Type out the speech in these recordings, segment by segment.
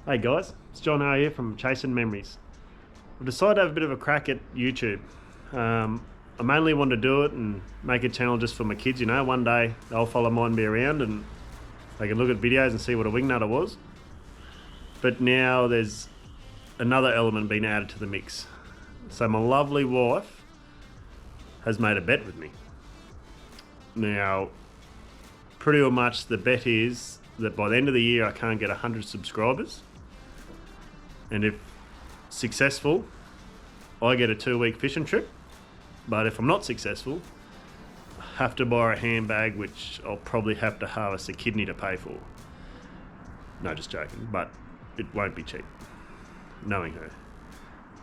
Hey guys, it's John O here from Chasing Memories. I've decided to have a bit of a crack at YouTube. I mainly want to do it and make a channel just for my kids, you know. One day they'll follow mine, be around, and they can look at videos and see what a wingnutter was. But now there's another element being added to the mix. So my lovely wife has made a bet with me. Now, pretty much the bet is that by the end of the year I can't get 100 subscribers. And if successful, I get a 2-week fishing trip. But if I'm not successful, I have to buy a handbag, which I'll probably have to harvest a kidney to pay for. No, just joking, but it won't be cheap, knowing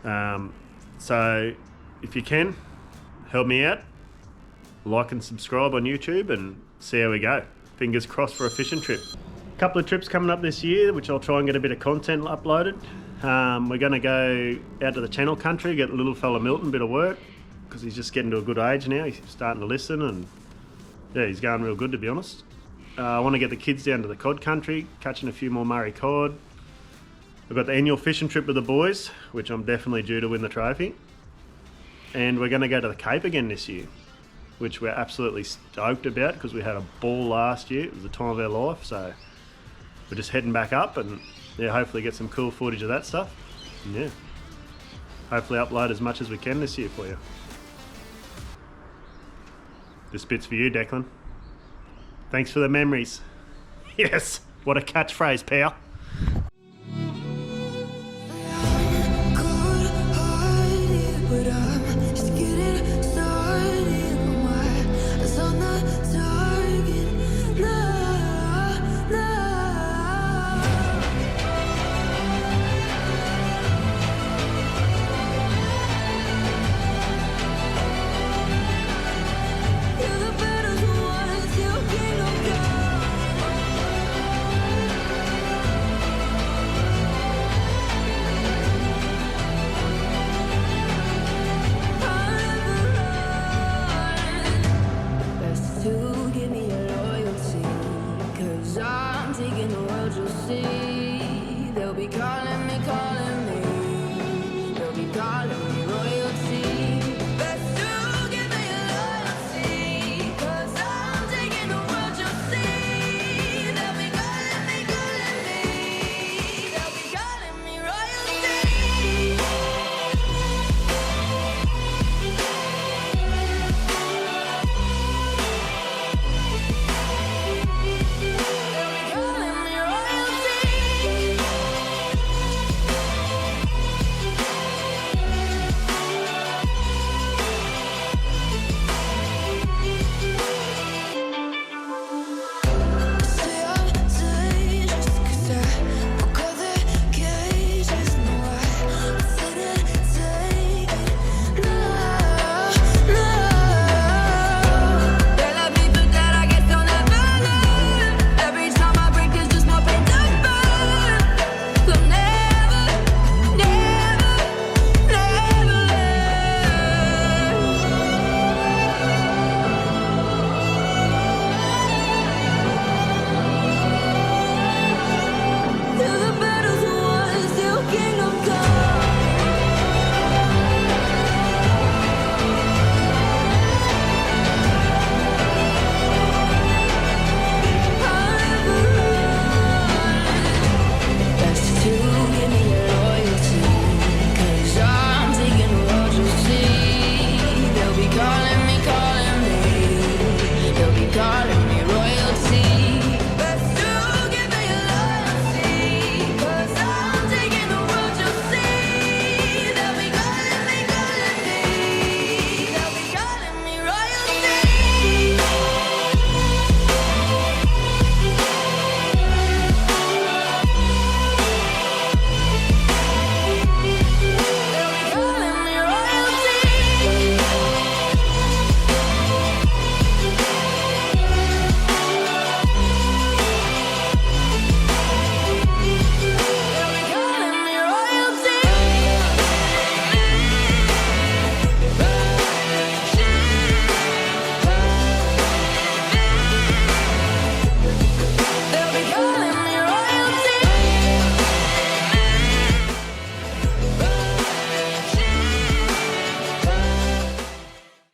her. So if you can, help me out. Like and subscribe on YouTube and see how we go. Fingers crossed for a fishing trip. Couple of trips coming up this year, which I'll try and get a bit of content uploaded. We're going to go out to the Channel Country, get the little fella Milton a bit of work, because he's just getting to a good age now. He's starting to listen, and yeah, he's going real good, to be honest. I want to get the kids down to the cod country, catching a few more Murray cod. We've got the annual fishing trip with the boys, which I'm definitely due to win the trophy. And we're going to go to the Cape again this year, which we're absolutely stoked about because we had a ball last year. It was the time of our life, so we're just heading back up and yeah, hopefully get some cool footage of that stuff. And yeah, hopefully upload as much as we can this year for you. This bit's for you, Declan. Thanks for the memories. Yes, what a catchphrase, pal. I'm taking the world, you'll see. They'll be calling